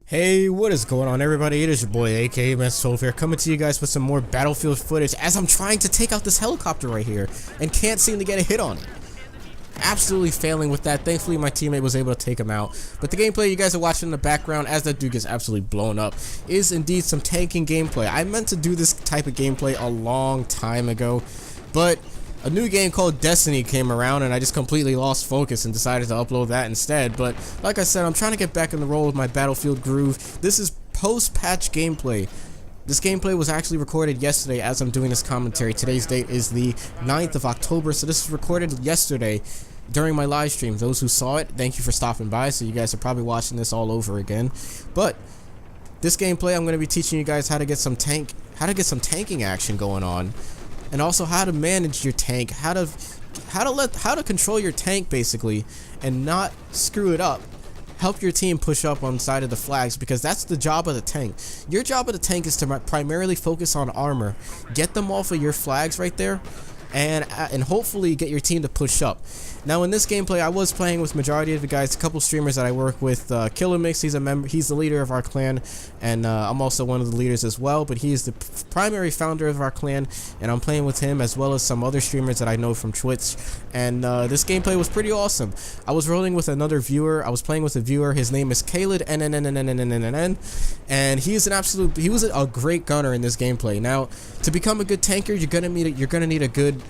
Hey, what is going on, everybody? It is your boy aka Mess12 here, coming to you guys with some more Battlefield footage as I'm trying to take out this helicopter right here and can't seem to get a hit on it. Absolutely failing with that. Thankfully my teammate was able to take him out, but the gameplay you guys are watching in the background as that dude gets absolutely blown up is indeed some tanking gameplay. I meant to do this type of gameplay a long time ago, but a new game called Destiny came around and I just completely lost focus and decided to upload that instead. But like I said, I'm trying to get back in the role with my Battlefield groove. This is post-patch gameplay. This gameplay was actually recorded yesterday as I'm doing this commentary. Today's date is the 9th of October, so this was recorded yesterday during my live stream. Those who saw it, thank you for stopping by. So you guys are probably watching this all over again. But this gameplay, I'm going to be teaching you guys how to get some tanking action going on. And also how to manage your tank, how to control your tank basically and not screw it up. Help your team push up on the side of the flags, because that's the job of the tank. Your job of the tank is to primarily focus on armor. Get them off of your flags right there and hopefully get your team to push up. Now in this gameplay I was playing with majority of the guys, a couple streamers that I work with. Killer Mix, he's the leader of our clan, and I'm also one of the leaders as well, but he is the primary founder of our clan, and I'm playing with him as well as some other streamers that I know from Twitch. And this gameplay was pretty awesome. I was rolling with another viewer. I was playing with a viewer. His name is Khaled NNNNNNNN, and he was a great gunner in this gameplay. Now to become a good tanker, you're gonna need a good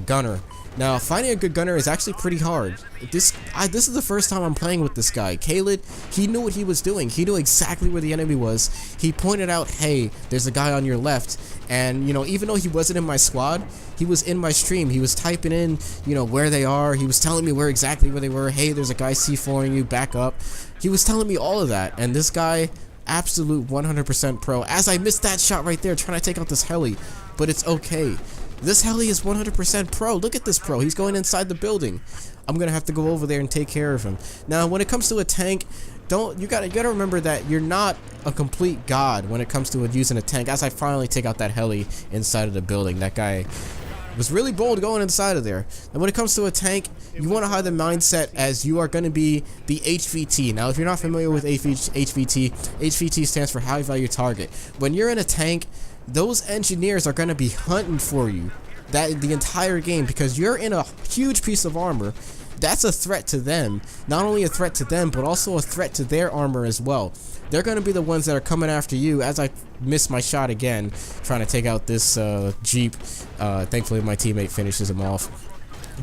gunner. Now, finding a good gunner is actually pretty hard. This is the first time I'm playing with this guy. Khaled, he knew what he was doing. He knew exactly where the enemy was. He pointed out, hey, there's a guy on your left. And, you know, even though he wasn't in my squad, he was in my stream. He was typing in, you know, where they are. He was telling me exactly where they were. Hey, there's a guy C4ing you, back up. He was telling me all of that. And this guy, absolute 100% pro. As I missed that shot right there, trying to take out this heli. But it's okay. This heli is 100% pro. Look at this pro. He's going inside the building. I'm gonna have to go over there and take care of him. Now, when it comes to a tank, you gotta remember that you're not a complete god when it comes to using a tank. As I finally take out that heli inside of the building, that guy was really bold going inside of there. And when it comes to a tank, you want to have the mindset as you are going to be the HVT. Now, if you're not familiar with HVT, HVT stands for high value target. When you're in a tank, those engineers are going to be hunting for you the entire game, because you're in a huge piece of armor. That's a threat to them. Not only a threat to them, but also a threat to their armor as well. They're going to be the ones that are coming after you. As I missed my shot again, trying to take out this Jeep. Thankfully, my teammate finishes him off.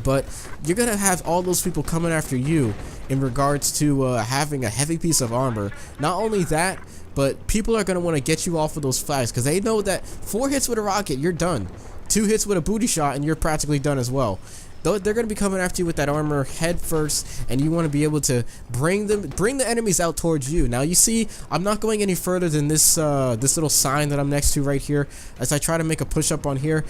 But you're going to have all those people coming after you in regards to having a heavy piece of armor. Not only that, but people are going to want to get you off of those flags, because they know that 4 hits with a rocket, you're done. 2 hits with a booty shot, and you're practically done as well. They're going to be coming after you with that armor head first, and you want to be able to bring the enemies out towards you. Now you see, I'm not going any further than this this little sign that I'm next to right here. As I try to make a push up on here,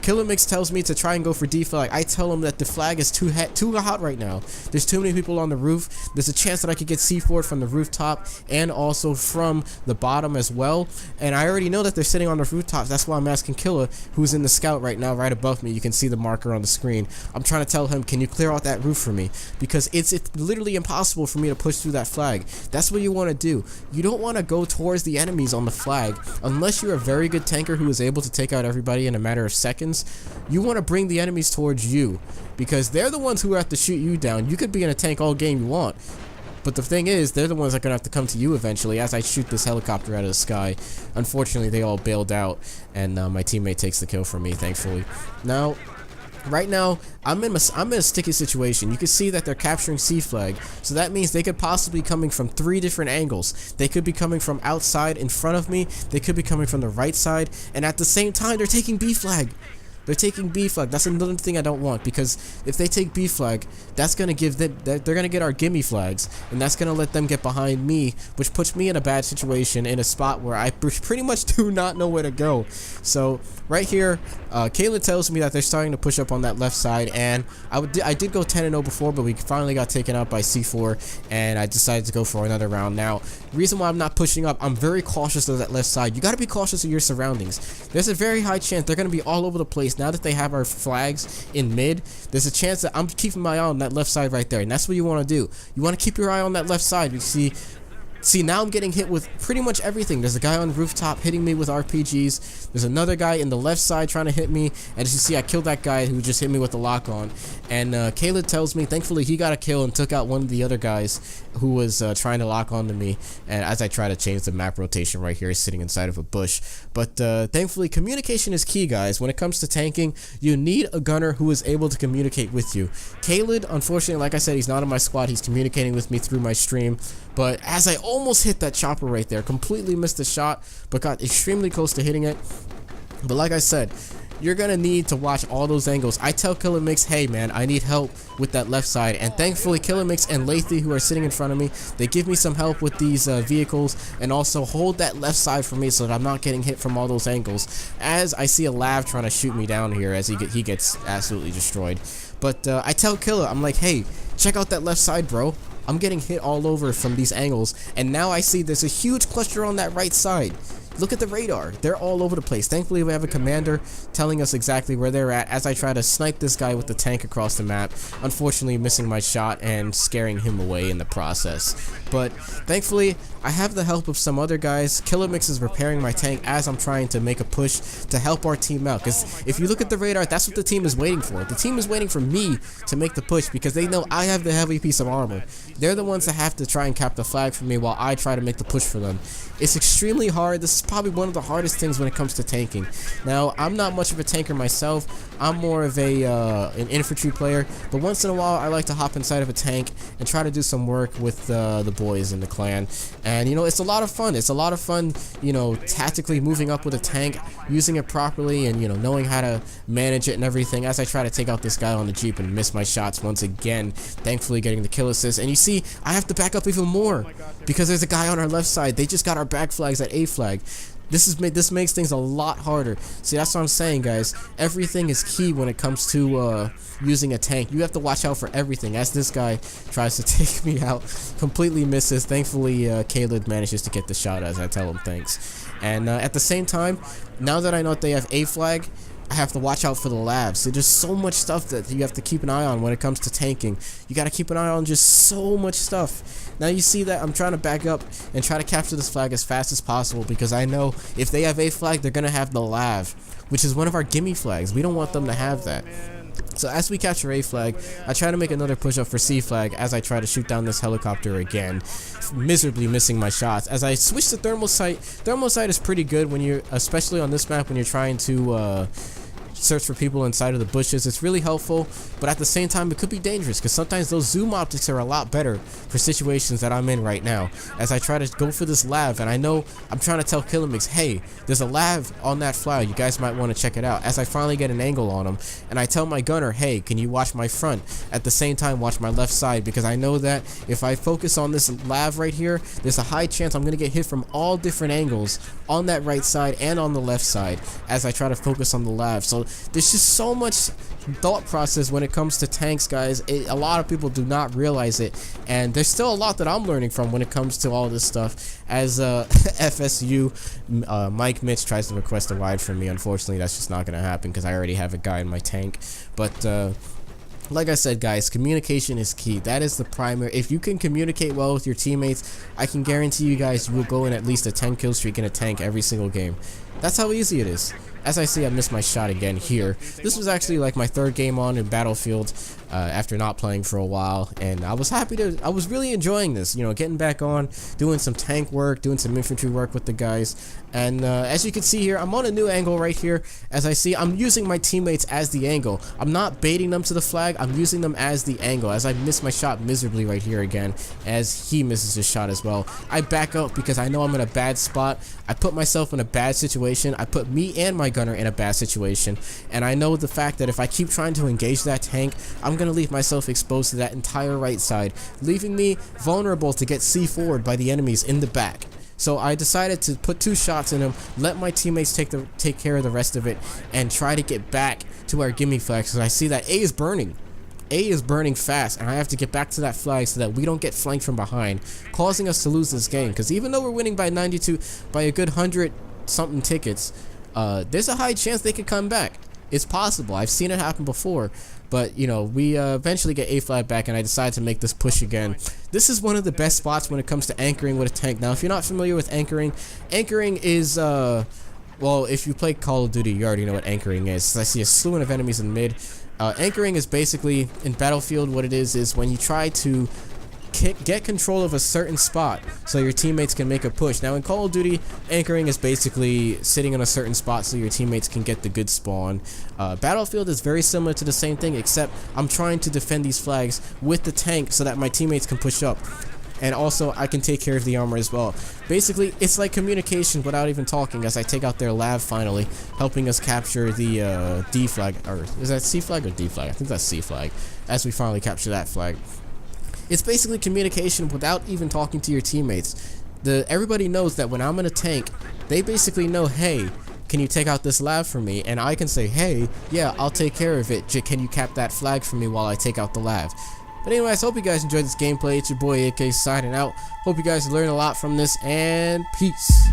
Killer Mix tells me to try and go for deflag. I tell him that the flag is too hot right now. There's too many people on the roof. There's a chance that I could get C4'd from the rooftop and also from the bottom as well. And I already know that they're sitting on the rooftops. That's why I'm asking Killer, who's in the scout right now, right above me. You can see the marker on the screen. I'm trying to tell him, can you clear out that roof for me? Because it's literally impossible for me to push through that flag. That's what you want to do. You don't want to go towards the enemies on the flag unless you're a very good tanker who is able to take out everybody in a matter of seconds. You want to bring the enemies towards you, because they're the ones who have to shoot you down. You could be in a tank all game you want, but the thing is, they're the ones that are going to have to come to you eventually as I shoot this helicopter out of the sky. Unfortunately, they all bailed out, and my teammate takes the kill from me, thankfully. Now, right now, I'm in a sticky situation. You can see that they're capturing C flag, so that means they could possibly be coming from 3 different angles. They could be coming from outside in front of me, they could be coming from the right side, and at the same time, they're taking B flag. They're taking B flag. That's another thing I don't want, because if they take B flag, that's gonna give them, they're gonna get our gimme flags, and that's gonna let them get behind me, which puts me in a bad situation, in a spot where I pretty much do not know where to go. So right here, Kayla tells me that they're starting to push up on that left side, and I did go 10-0 before, but we finally got taken out by C4, and I decided to go for another round. Now, reason why I'm not pushing up, I'm very cautious of that left side. You gotta be cautious of your surroundings. There's a very high chance they're gonna be all over the place. Now that they have our flags in mid, there's a chance that I'm keeping my eye on that left side right there, and that's what you want to do. You want to keep your eye on that left side. You see, See, now I'm getting hit with pretty much everything. There's a guy on the rooftop hitting me with RPGs. There's another guy in the left side trying to hit me. And as you see, I killed that guy who just hit me with the lock on. And Caleb tells me, thankfully, he got a kill and took out one of the other guys who was trying to lock onto me. And as I try to change the map rotation right here, sitting inside of a bush. But thankfully, communication is key, guys. When it comes to tanking, you need a gunner who is able to communicate with you. Caleb, unfortunately, like I said, he's not in my squad. He's communicating with me through my stream. But as I almost hit that chopper right there, completely missed the shot, but got extremely close to hitting it. But like I said, you're gonna need to watch all those angles. I tell Killer Mix, hey man, I need help with that left side, and thankfully Killer Mix and Lathy, who are sitting in front of me, they give me some help with these vehicles, and also hold that left side for me so that I'm not getting hit from all those angles. As I see a Lav trying to shoot me down here, as he gets absolutely destroyed. But I tell Killer, I'm like, hey, check out that left side, bro. I'm getting hit all over from these angles, and now I see there's a huge cluster on that right side. Look at the radar. They're all over the place. Thankfully, we have a commander telling us exactly where they're at as I try to snipe this guy with the tank across the map. Unfortunately, missing my shot and scaring him away in the process. But thankfully, I have the help of some other guys. Killer Mix is repairing my tank as I'm trying to make a push to help our team out. Because if you look at the radar, that's what the team is waiting for. The team is waiting for me to make the push because they know I have the heavy piece of armor. They're the ones that have to try and cap the flag for me while I try to make the push for them. It's extremely hard. This is probably one of the hardest things when it comes to tanking. Now, I'm not much of a tanker myself. I'm more of an infantry player, but once in a while I like to hop inside of a tank and try to do some work with the boys in the clan. And you know, it's a lot of fun. It's a lot of fun, you know, tactically moving up with a tank, using it properly, and you know, knowing how to manage it and everything as I try to take out this guy on the Jeep and miss my shots once again, thankfully getting the kill assist. And you see, I have to back up even more because there's a guy on our left side. They just got our back flags at A flag. This makes things a lot harder. See, that's what I'm saying, guys. Everything is key when it comes to using a tank. You have to watch out for everything. As this guy tries to take me out, completely misses. Thankfully, Caleb manages to get the shot as I tell him thanks. And at the same time, now that I know that they have A flag, I have to watch out for the labs. There's just so much stuff that you have to keep an eye on when it comes to tanking. You got to keep an eye on just so much stuff. Now you see that I'm trying to back up and try to capture this flag as fast as possible because I know if they have A flag, they're going to have the lav, which is one of our gimme flags. We don't want them to have that. So as we capture A flag, I try to make another push up for C flag as I try to shoot down this helicopter again, miserably missing my shots. As I switch to thermal sight is pretty good when you're, especially on this map when you're trying to search for people inside of the bushes. It's really helpful, but at the same time it could be dangerous because sometimes those zoom optics are a lot better for situations that I'm in right now. As I try to go for this lav, and I know I'm trying to tell Killer Mix, hey, there's a lav on that flag, you guys might want to check it out. As I finally get an angle on him, and I tell my gunner, hey, can you watch my front? At the same time, watch my left side, because I know that if I focus on this lav right here, there's a high chance I'm going to get hit from all different angles on that right side and on the left side as I try to focus on the lav. So there's just so much thought process when it comes to tanks, guys. A lot of people do not realize it, and there's still a lot that I'm learning from when it comes to all this stuff. As FSU Mike Mitch tries to request a ride from me, unfortunately that's just not going to happen because I already have a guy in my tank. But like I said, guys, communication is key. That is the primary. If you can communicate well with your teammates, I can guarantee you guys you will go in at least a 10 kill streak in a tank every single game. That's how easy it is. As I see, I missed my shot again here. This was actually like my third game on in Battlefield after not playing for a while, and I was really enjoying this, you know, getting back on, doing some tank work, doing some infantry work with the guys. And as you can see here, I'm on a new angle right here. As I see, I'm using my teammates as the angle. I'm not baiting them to the flag, I'm using them as the angle, as I miss my shot miserably right here again, as he misses his shot as well. I back up because I know I'm in a bad spot. I put myself in a bad situation. I put me and my gunner in a bad situation, and I know the fact that if I keep trying to engage that tank, I'm gonna leave myself exposed to that entire right side, leaving me vulnerable to get C4'd by the enemies in the back. So I decided to put 2 shots in him, let my teammates take care of the rest of it, and try to get back to our gimme flags, because I see that A is burning. A is burning fast, and I have to get back to that flag so that we don't get flanked from behind, causing us to lose this game. Because even though we're winning by 92, by a good 100 something tickets, there's a high chance they could come back. It's possible. I've seen it happen before. But, you know, we eventually get A flag back, and I decide to make this push again. This is one of the best spots when it comes to anchoring with a tank. Now, if you're not familiar with anchoring is, well, if you play Call of Duty, you already know what anchoring is. I see a slew of enemies in mid. Anchoring is basically, in Battlefield, what it is when you try to get control of a certain spot so your teammates can make a push. Now in Call of Duty, anchoring is basically sitting in a certain spot so your teammates can get the good spawn. Battlefield is very similar to the same thing, except I'm trying to defend these flags with the tank so that my teammates can push up. And also, I can take care of the armor as well. Basically, it's like communication without even talking, as I take out their lav finally, helping us capture the D flag. Or is that C flag or D flag? I think that's C flag, as we finally capture that flag. It's basically communication without even talking to your teammates. Everybody knows that when I'm in a tank, they basically know, hey, can you take out this lav for me? And I can say, hey, yeah, I'll take care of it. Can you cap that flag for me while I take out the lav? But anyways, hope you guys enjoyed this gameplay. It's your boy AK signing out. Hope you guys learned a lot from this, and peace.